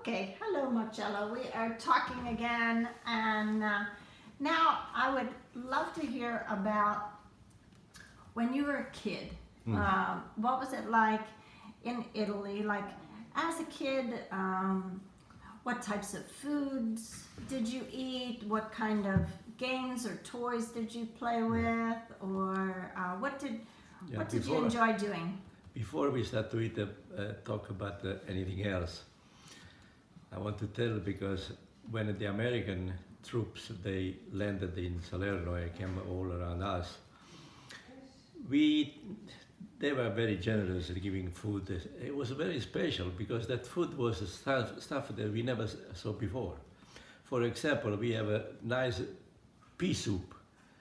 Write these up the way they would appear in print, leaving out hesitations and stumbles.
Okay, hello Marcello. We are talking again, and now I would love to hear about when you were a kid. What was it like in Italy? Like as a kid, what types of foods did you eat? What kind of games or toys did you play with? Or Yeah, what did you enjoy doing? before we start to talk about anything else, I want to tell because when the American troops they landed in Salerno and came all around us, we they were very generous in giving food. It was very special because that food was stuff that we never saw before. For example, we have a nice pea soup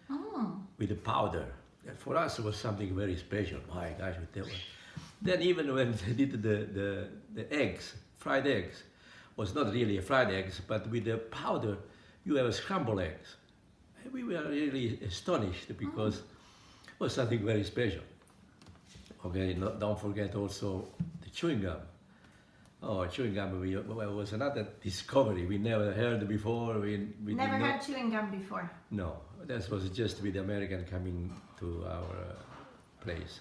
Oh. with a powder. That for us was something very special. My gosh, that was. Then even when they did the eggs, fried eggs, was not really a fried eggs, but with the powder, you have scrambled eggs. And we were really astonished because it was something very special. Okay, don't forget also the chewing gum. Oh, chewing gum was another discovery we never heard before. We Never did had not, chewing gum before. no, that was just with the American coming to our place.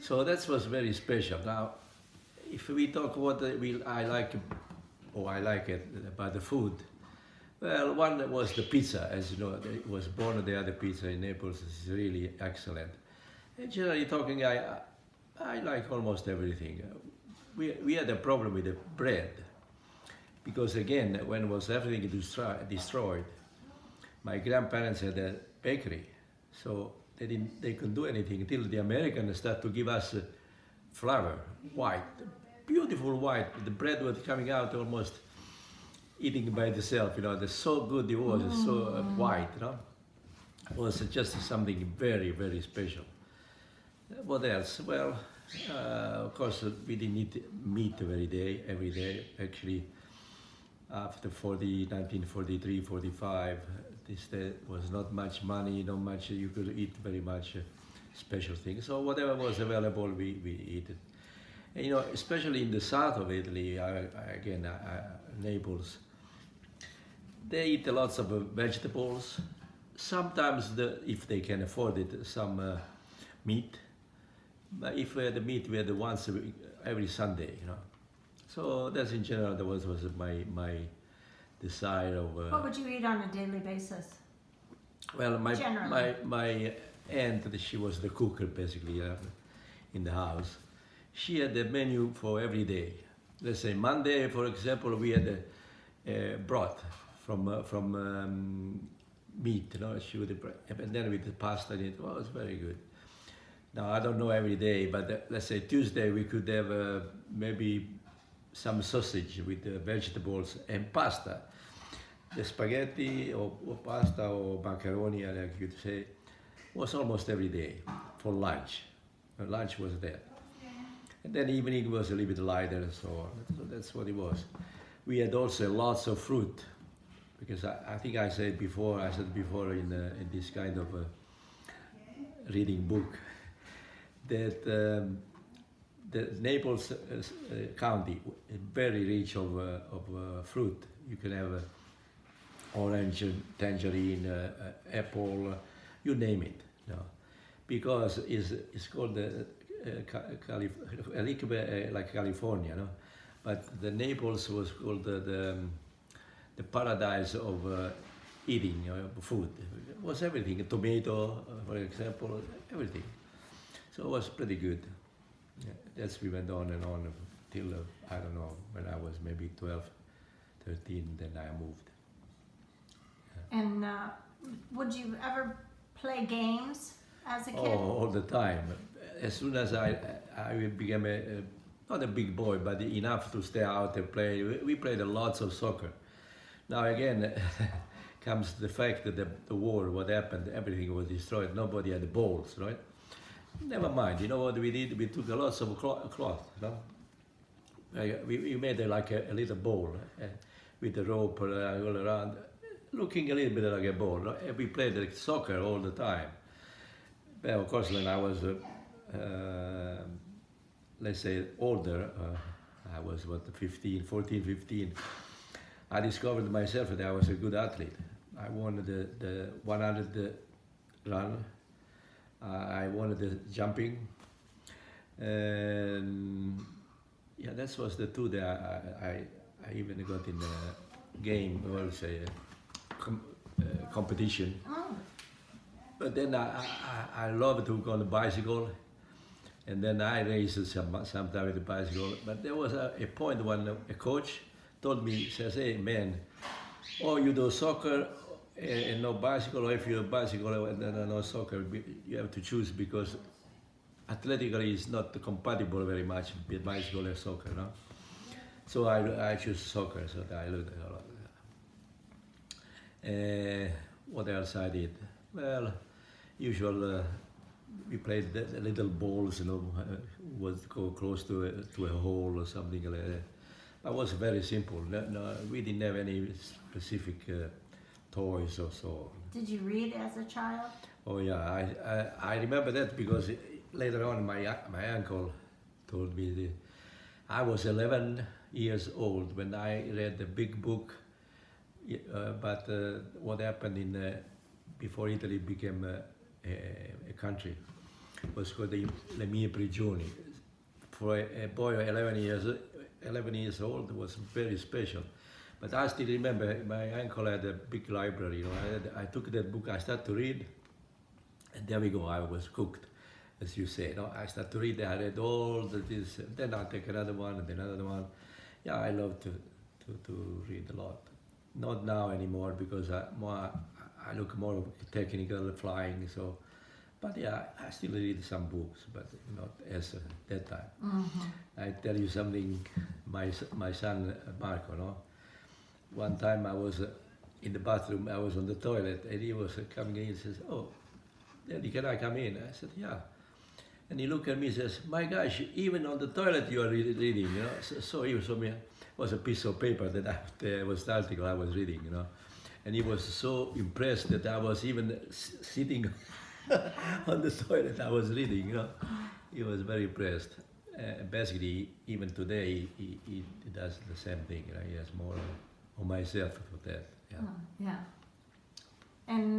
So that was very special. Now, if we talk what I like, or I like it about the food, well, one was the pizza. As you know, it was born the other pizza in Naples. It's really excellent. And generally talking, I like almost everything. We had a problem with the bread because again, when was everything destroyed, my grandparents had a bakery, so they couldn't do anything until the Americans started to give us flour, white, beautiful white. The bread was coming out almost eating by itself. You know, that's so good it was, so white. You know, it was just something very very special. What else? Well, of course, we didn't eat meat every day. Actually, after 1943, 45, there was not much money, not much you could eat very much special things. So whatever was available, we eat it. And, you know, especially in the south of Italy, Naples, they eat lots of vegetables. Sometimes, if they can afford it, some meat. But if we had the meat, we had it once every Sunday, you know. So that's in general, that was my desire of. What would you eat on a daily basis? Well, Generally. my aunt, she was the cooker basically in the house. She had the menu for every day. Let's say Monday, for example, we had a broth from meat, you know. She would and then with the pasta in it. Well, it was very good. Now I don't know every day, but let's say Tuesday we could have maybe some sausage with vegetables and pasta. The spaghetti or pasta or macaroni, like you say, was almost every day for lunch. Lunch was there. And then evening was a little bit lighter and so on. So that's what it was. We had also lots of fruit, because I think I said before in this kind of reading book, that the Naples County is very rich of fruit. You can have orange, tangerine, apple, you name it. You know, because it's called like California, no? But the Naples was called the paradise of eating food. It was everything, tomato, for example, everything. So it was pretty good. Yeah, that's we went on and on till I don't know, when I was maybe 12, 13, then I moved. And would you ever play games as a kid? Oh, all the time. As soon as I became not a big boy, but enough to stay out and play, we played lots of soccer. Now again, comes the fact that the war, what happened, everything was destroyed. Nobody had the balls, right? Never mind. You know what we did? We took lots of cloth. You know? We made like a little ball with a rope all around, looking a little bit like a ball. No? And we played like soccer all the time. Well, of course, when I was, let's say, older, I was what 15, 14, 15. I discovered myself that I was a good athlete. I won the 100 run. I won the jumping, and yeah, that was the two that I even got in a game, or say competition. Oh, But then I love to go on the bicycle, and then I raced sometime with the bicycle. But there was a point when a coach told me, says, "Hey man, or you do soccer and no bicycle, or if you do bicycle and then no soccer, you have to choose because athletically it's not compatible very much with bicycle and soccer, no?" So I choose soccer, so I looked a lot. What else I did? Well, usual. We played the little balls, was go close to a hole or something like that. It was very simple. No, we didn't have any specific toys or so. did you read as a child? Oh yeah, I remember that because later on my uncle told me I was 11 years old when I read the big book. But what happened in before Italy became a country was called the Le Mie Prigioni. For a boy 11 years old, it was very special. But I still remember my uncle had a big library. I took that book, I started to read, and there we go. I was hooked, as you say. I started to read. I read all this. Then I take another one and another one. Yeah, I love to read a lot. Not now anymore because I look more technical, flying. So, but yeah, I still read some books, but not as that time. Mm-hmm. I tell you something. My son Marco, no. One time I was in the bathroom. I was on the toilet, and he was coming in. He says, "Oh, Daddy, can I come in?" I said, "Yeah." And he looked at me and says, "My gosh, even on the toilet you are reading, So he showed me was a piece of paper that was the article I was reading, And he was so impressed that I was even sitting on the toilet I was reading, He was very impressed. Basically, even today, he does the same thing, He has more on myself for that, yeah. Oh, yeah. And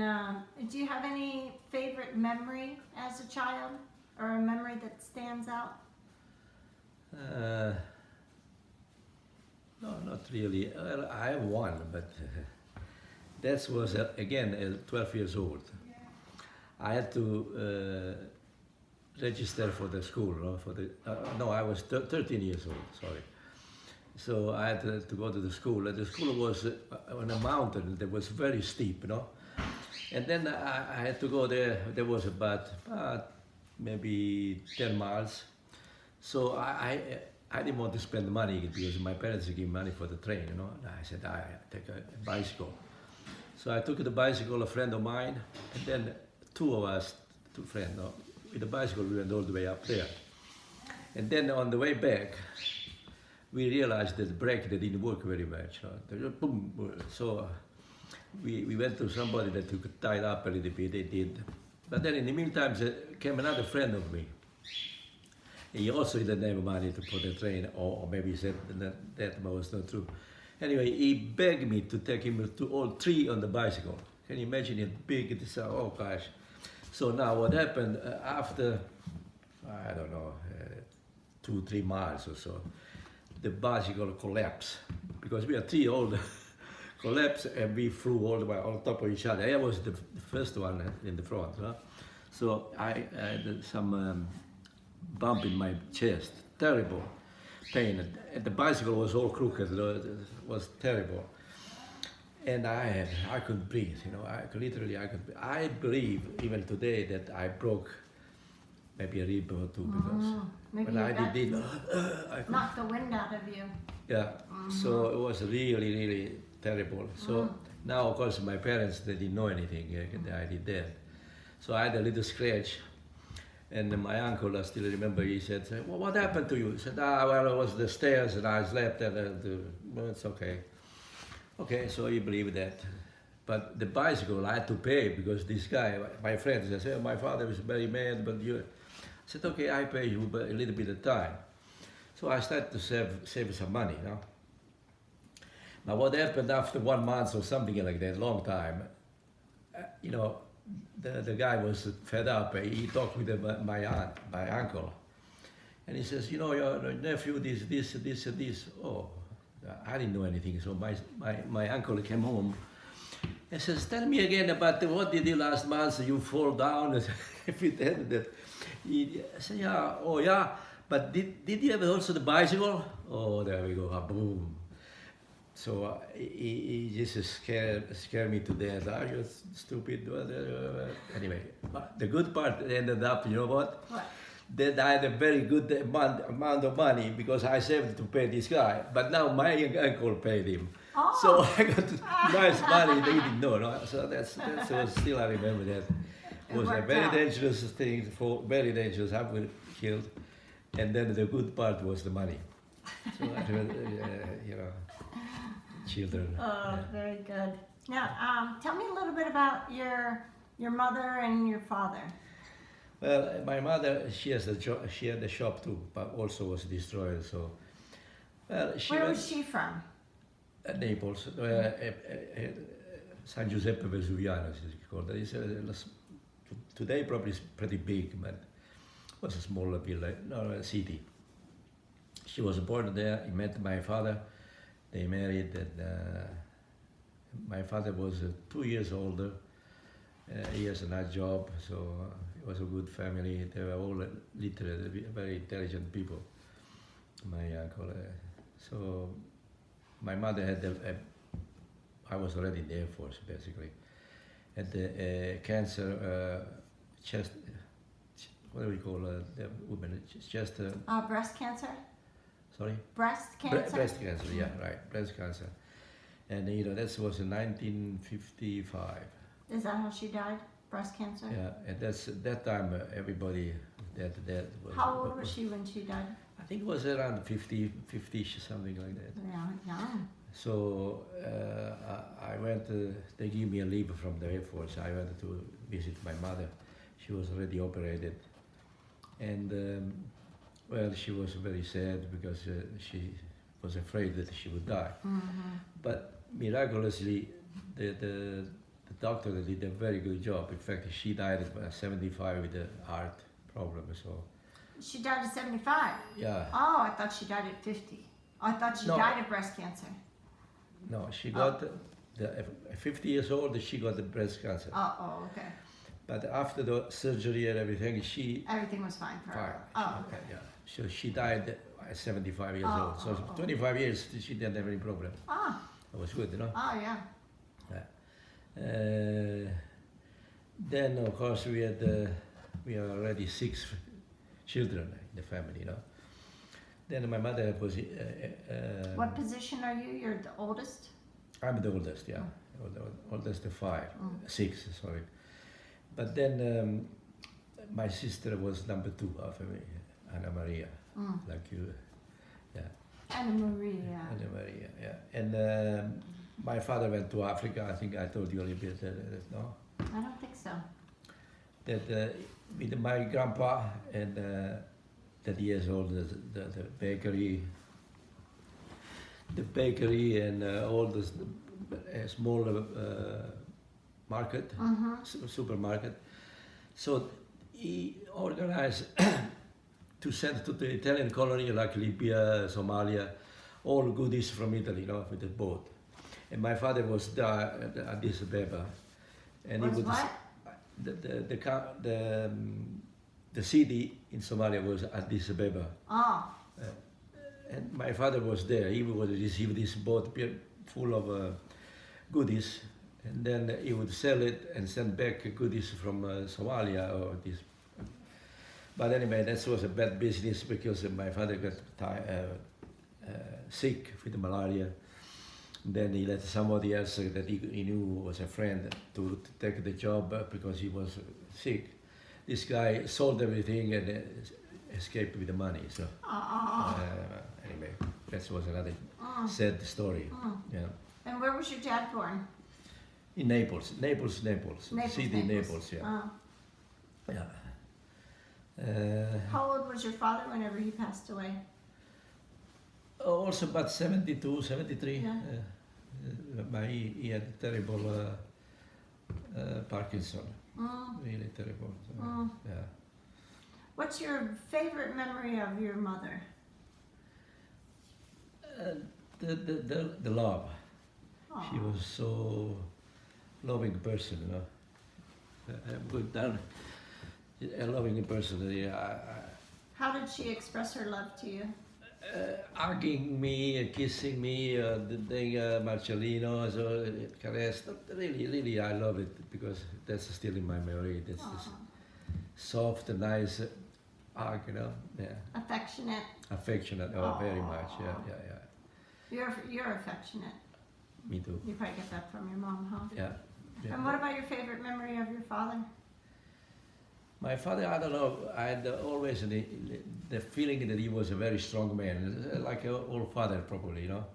do you have any favorite memory as a child, or a memory that stands out? No, not really. Well, I have one, but that was again 12 years old. I had to register for the school. No, I was 13 years old. Sorry. So I had to go to the school. And the school was on a mountain that was very steep, And then I had to go there. There was about maybe 10 miles. So I didn't want to spend money because my parents gave money for the train, And I said, I take a bicycle. So I took the bicycle, a friend of mine, and then two of us, two friends, with the bicycle we went all the way up there. And then on the way back, we realized that the brake that didn't work very much. Boom. So we went to somebody that could tie it up a little bit, they did. But then in the meantime, there came another friend of me. He also didn't have money to put the train, or maybe he said that was not true. Anyway, he begged me to take him to all three on the bicycle. Can you imagine it big? Oh gosh. So now what happened after, I don't know, 2-3 miles or so, the bicycle collapsed because we are three old collapsed and we flew all the way on top of each other. I was the first one in the front. So I had some bump in my chest, terrible pain. And the bicycle was all crooked, it was terrible. And I couldn't breathe, I couldn't. I believe even today that I broke maybe a rib or two because Maybe when I did I could, knock the wind out of you. yeah. So it was really, really terrible. So now, of course, my parents, they didn't know anything. I did that. So I had a little scratch. And my uncle, I still remember, he said, "Well, what happened to you?" He said, well, it was the stairs and I slept and well, it's okay. Okay, so he believed that. But the bicycle I had to pay because this guy, my friends, they said, "My father was very mad, but you..." I said, "Okay, I pay you a little bit of time." So I started to save some money, you know. But what happened after 1 month or something like that, long time, you know, the guy was fed up. He talked with my aunt, my uncle, and he says, you know, your nephew, this. Oh, I didn't know anything. So my uncle came home and says, tell me again about what did you last month? You fall down. If you tell that, I said, yeah, oh yeah. But did you have also the bicycle? Oh, there we go, boom. So he just scared me to death. Are you stupid? Anyway, the good part ended up, you know what? What? That I had a very good amount of money because I saved to pay this guy. But now my uncle paid him. Oh. So I got nice money. They didn't know. No? So that's still I remember that. It was a worked very out. dangerous thing, very dangerous. I was killed. And then the good part was the money. So you know, children. Oh, yeah. very good. Now, tell me a little bit about your mother and your father. Well, my mother, she had the shop too, but also was destroyed. So, well, Where was she from? Naples, San Giuseppe Vesuviano, is called. Today probably is pretty big, but it was a smaller village, no, a city. She was born there. He met my father. They married, and my father was 2 years older. He has a nice job, so it was a good family. They were all literate, very intelligent people. My uncle. So my mother had I was already in the Air Force basically. Had cancer, chest. What do we call the woman? Chest. Breast cancer? Sorry. Breast cancer? Breast cancer. Yeah, right. Breast cancer. And you know that was in 1955. Is that how she died? Breast cancer? Yeah, and that time everybody that was. How old was she when she died? I think it was around 50, something like that. Yeah, young. So I went. They gave me a leave from the Air Force. I went to visit my mother. She was already operated, and well, she was very sad because she was afraid that she would die. Mm-hmm. But miraculously, the doctor did a very good job. In fact, she died at 75 with a heart problem. So She died at 75. yeah, Oh, I thought she died at 50. I thought she No. died of breast cancer. no, she got at 50 years old. She got the breast cancer. Oh, okay. But after the surgery and everything, she Everything was fine for fine. her. Oh, okay. Yeah. So she died at 75 years Oh, old. So oh. 25 years she didn't have any problem. Ah, It was good, you know. yeah. Then of course we are already 6 children in the family, you know. Then my mother was. What position are you? You're the oldest? I'm the oldest, yeah. The oldest of 5, Mm. 6, sorry. But then my sister was number 2 after me, Anna Maria, Mm. like you, yeah. Anna Maria. Anna Maria, yeah. And my father went to Africa. I think I told you a little bit, no? I don't think so. That with my grandpa and that he has all the bakery and all this small market, Mm-hmm. supermarket. So he organized to send to the Italian colony like Libya, Somalia, all goodies from Italy, you know, with the boat. And my father was there at Addis Ababa, and Was he would what? the city in Somalia was Addis Ababa, Oh, and my father was there. He would receive this boat full of goodies, and then he would sell it and send back goodies from Somalia or this. But anyway, that was a bad business because my father got sick with malaria. Then he let somebody else that he knew was a friend to take the job because he was sick. This guy sold everything and escaped with the money. So anyway, that was another sad story. Yeah. And where was your dad born? In Naples, Naples, city Naples. Naples, yeah. Oh. Yeah. How old was your father whenever he passed away? Also about 72, 73. Yeah. He had terrible Parkinson, Mm. really terrible. So, Mm. yeah. What's your favorite memory of your mother? The love. Aw. She was so loving person, you know. I'm good down. A loving person. Yeah, How did she express her love to you? hugging me, kissing me, the thing, Marcellino, so caress. Really, really, I love it because that's still in my memory. That's this Aw. soft and nice hug, you know. Yeah, Affectionate. affectionate. Oh, very much. Yeah, Aw. yeah, yeah. You're affectionate. Me too. You probably get that from your mom, huh? Yeah. Yeah. And what about your favorite memory of your father? My father, I don't know, I had always the feeling that he was a very strong man, like an old father probably, you know.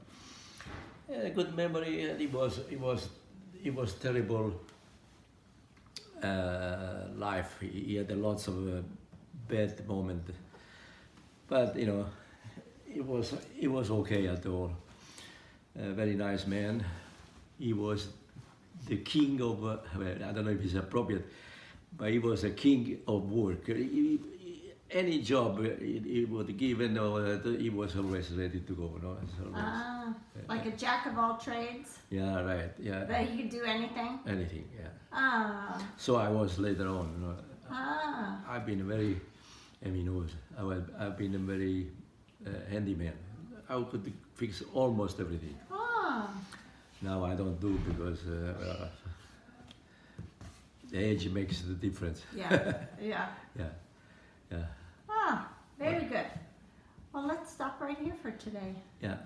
A good memory, and he was terrible life. He had lots of bad moments, but you know, it was okay at all. A very nice man. He was the king of, well, I don't know if it's appropriate, but he was a king of work. Any job he would given, he was always ready to go. No? Like a jack of all trades, Yeah, right. Yeah, that he could do anything? anything. Yeah. Ah, So I was later on. You know, ah, I've been a very, I've been a very handyman. I could fix almost everything. ah. Now I don't do because the age makes the difference. Yeah, yeah. Yeah, yeah, Ah, very good. Well, let's stop right here for today. yeah.